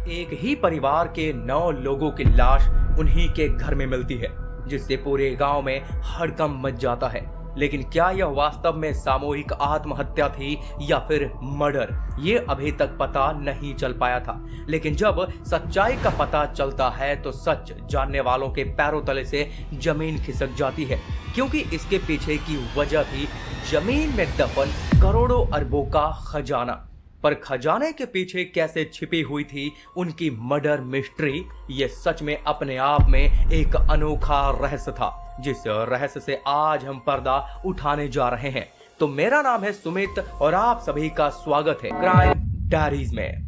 एक ही परिवार के 9 लोगों की लाश उन्हीं के घर में मिलती है, जिससे पूरे गांव में हड़कंप मच जाता है। लेकिन क्या यह वास्तव में सामूहिक आत्महत्या थी या फिर मर्डर, ये अभी तक पता नहीं चल पाया था। लेकिन जब सच्चाई का पता चलता है तो सच जानने वालों के पैरों तले से जमीन खिसक जाती है, क्योंकि इसके पीछे की वजह थी जमीन में दफन करोड़ों अरबों का खजाना। पर खजाने के पीछे कैसे छिपी हुई थी उनकी मर्डर मिस्ट्री, ये सच में अपने आप में एक अनोखा रहस्य था, जिस रहस्य से आज हम पर्दा उठाने जा रहे हैं। तो मेरा नाम है सुमित और आप सभी का स्वागत है क्राइम डायरीज में।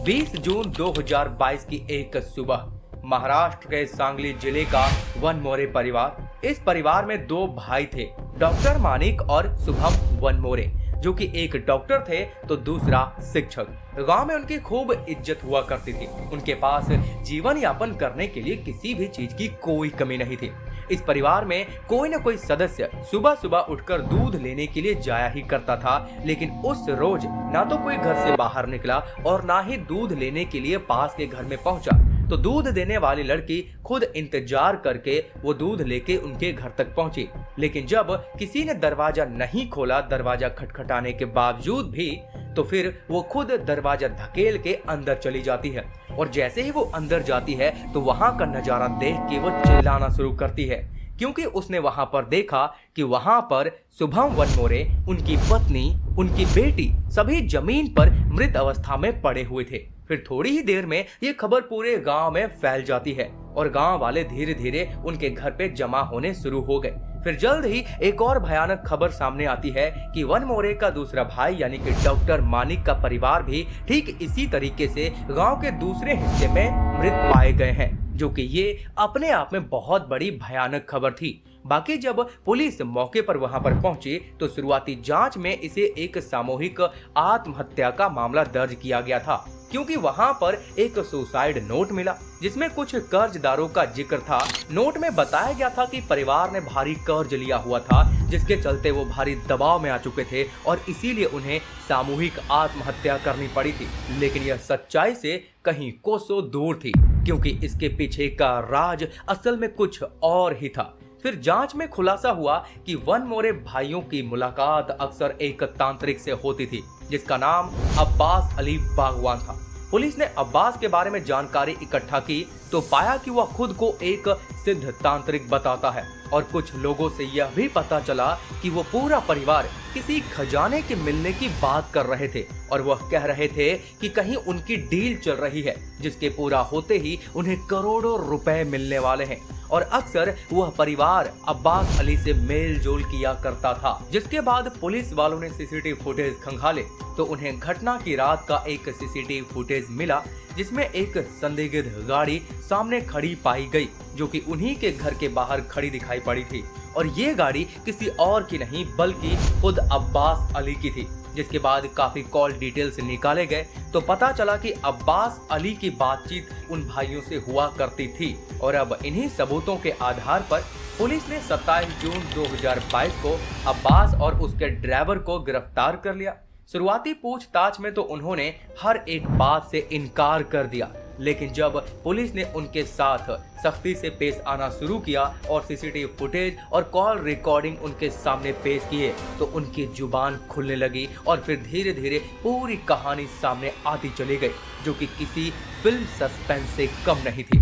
20 जून 2022 की एक सुबह महाराष्ट्र के सांगली जिले का वनमोरे परिवार। इस परिवार में 2 भाई थे, डॉक्टर मानिक और शुभम वनमोरे, जो कि एक डॉक्टर थे तो दूसरा शिक्षक। गांव में उनकी खूब इज्जत हुआ करती थी। उनके पास जीवन यापन करने के लिए किसी भी चीज की कोई कमी नहीं थी। इस परिवार में कोई न कोई सदस्य सुबह सुबह उठकर दूध लेने के लिए जाया ही करता था, लेकिन उस रोज ना तो कोई घर से बाहर निकला और ना ही दूध लेने के लिए पास के घर में पहुंचा। तो दूध देने वाली लड़की खुद इंतजार करके वो दूध लेके उनके घर तक पहुंची, लेकिन जब किसी ने दरवाजा नहीं खोला, दरवाजा खटखटाने के बावजूद भी, तो फिर वो खुद दरवाजा धकेल के अंदर चली जाती है। और जैसे ही वो अंदर जाती है तो वहां का नजारा देख के वो चिल्लाना शुरू करती है, क्योंकि उसने वहां पर देखा कि वहां पर शुभम वनमोरे, उनकी पत्नी, उनकी बेटी सभी जमीन पर मृत अवस्था में पड़े हुए थे। फिर थोड़ी ही देर में ये खबर पूरे गांव में फैल जाती है और गांव वाले धीरे धीरे उनके घर पे जमा होने शुरू हो गए। फिर जल्द ही एक और भयानक खबर सामने आती है कि वनमोरे का दूसरा भाई यानी कि डॉक्टर मानिक का परिवार भी ठीक इसी तरीके से गांव के दूसरे हिस्से में मृत पाए गए हैं, जो कि ये अपने आप में बहुत बड़ी भयानक खबर थी। बाकी जब पुलिस मौके पर वहां पर पहुंची तो शुरुआती जांच में इसे एक सामूहिक आत्महत्या का मामला दर्ज किया गया था, क्योंकि वहां पर एक सुसाइड नोट मिला जिसमें कुछ कर्जदारों का जिक्र था। नोट में बताया गया था कि परिवार ने भारी कर्ज लिया हुआ था, जिसके चलते वो भारी दबाव में आ चुके थे और इसीलिए उन्हें सामूहिक आत्महत्या करनी पड़ी थी। लेकिन यह सच्चाई से कहीं कोसों दूर थी, क्योंकि इसके पीछे का राज असल में कुछ और ही था। फिर जांच में खुलासा हुआ कि वनमोरे भाइयों की मुलाकात अक्सर एक तांत्रिक से होती थी, जिसका नाम अब्बास अली बागवान था। पुलिस ने अब्बास के बारे में जानकारी इकट्ठा की तो पाया कि वह खुद को एक सिद्ध तांत्रिक बताता है, और कुछ लोगों से यह भी पता चला कि वो पूरा परिवार किसी खजाने के मिलने की बात कर रहे थे, और वह कह रहे थे कि कहीं उनकी डील चल रही है जिसके पूरा होते ही उन्हें करोड़ों रुपए मिलने वाले हैं। और अक्सर वह परिवार अब्बास अली से मेल जोल किया करता था। जिसके बाद पुलिस वालों ने सीसीटीवी फुटेज खंगाले तो उन्हें घटना की रात का एक सीसीटीवी फुटेज मिला, जिसमें एक संदिग्ध गाड़ी सामने खड़ी पाई गई, जो कि उन्हीं के घर के बाहर खड़ी दिखाई पड़ी थी। और ये गाड़ी किसी और की नहीं बल्कि खुद अब्बास अली की थी। जिसके बाद काफी कॉल डिटेल्स निकाले गए तो पता चला कि अब्बास अली की बातचीत उन भाइयों से हुआ करती थी। और अब इन्हीं सबूतों के आधार पर पुलिस ने 27 जून 2022 को अब्बास और उसके ड्राइवर को गिरफ्तार कर लिया। शुरुआती पूछताछ में तो उन्होंने हर एक बात से इनकार कर दिया, लेकिन जब पुलिस ने उनके साथ सख्ती से पेश आना शुरू किया और सीसीटीवी फुटेज और कॉल रिकॉर्डिंग उनके सामने पेश किए तो उनकी जुबान खुलने लगी और फिर धीरे धीरे पूरी कहानी सामने आती चली गई, जो कि किसी फिल्म सस्पेंस से कम नहीं थी।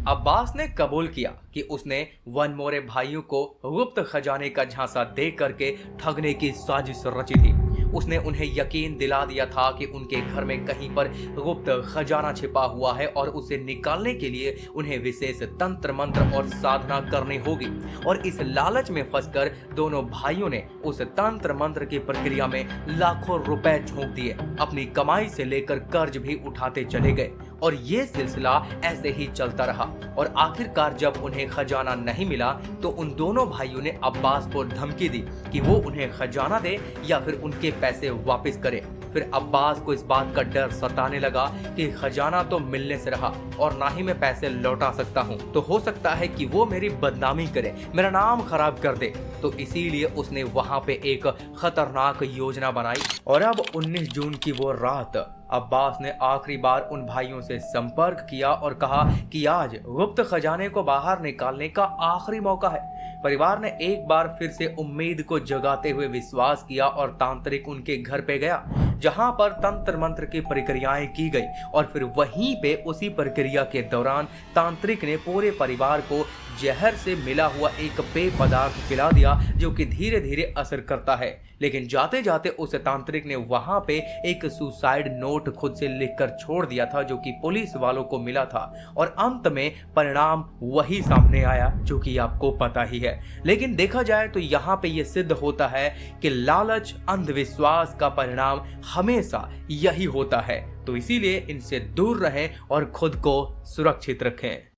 अब्बास ने कबूल किया कि उसने वनमोरे भाइयों को गुप्त खजाने का झांसा दे करके ठगने की साजिश रची थी। उसने उन्हें यकीन दिला दिया था कि उनके घर में कहीं पर गुप्त खजाना छिपा हुआ है और उसे निकालने के लिए उन्हें विशेष तंत्र मंत्र और साधना करनी होगी। और इस लालच में फंसकर दोनों भाइयों ने उस तंत्र मंत्र की प्रक्रिया में लाखों रुपए झोंक दिए। अपनी कमाई से लेकर कर्ज भी उठाते चले गए और ये सिलसिला ऐसे ही चलता रहा। और आखिरकार जब उन्हें खजाना नहीं मिला तो उन दोनों भाइयों ने अब्बास को धमकी दी कि वो उन्हें खजाना दे या फिर उनके पैसे वापस करे। फिर अब्बास को इस बात का डर सताने लगा कि खजाना तो मिलने से रहा और ना ही मैं पैसे लौटा सकता हूँ, तो हो सकता है कि वो मेरी बदनामी करे, मेरा नाम खराब कर दे। तो इसीलिए उसने वहां पे एक खतरनाक योजना बनाई। और अब 19 जून की वो रात अब्बास ने आखिरी बार उन भाइयों से संपर्क किया और कहा कि आज गुप्त खजाने को बाहर निकालने का आखिरी मौका है। परिवार ने एक बार फिर से उम्मीद को जगाते हुए विश्वास किया और तांत्रिक उनके घर पे गया, जहां पर तंत्र मंत्र की प्रक्रियाएं की गई। और फिर वहीं पे उसी प्रक्रिया के दौरान तांत्रिक ने पूरे परिवार को जहर से मिला हुआ एक पेय पदार्थ पिला दिया, जो कि धीरे धीरे असर करता है। लेकिन जाते जाते उस तांत्रिक ने वहां पे एक सुसाइड नोट खुद से लिखकर छोड़ दिया था, जो कि पुलिस वालों को मिला था। और अंत में परिणाम वही सामने आया जो कि आपको पता ही है। लेकिन देखा जाए तो यहाँ पे ये सिद्ध होता है कि लालच, अंधविश्वास का परिणाम हमेशा यही होता है। तो इसीलिए इनसे दूर रहें और खुद को सुरक्षित रखें।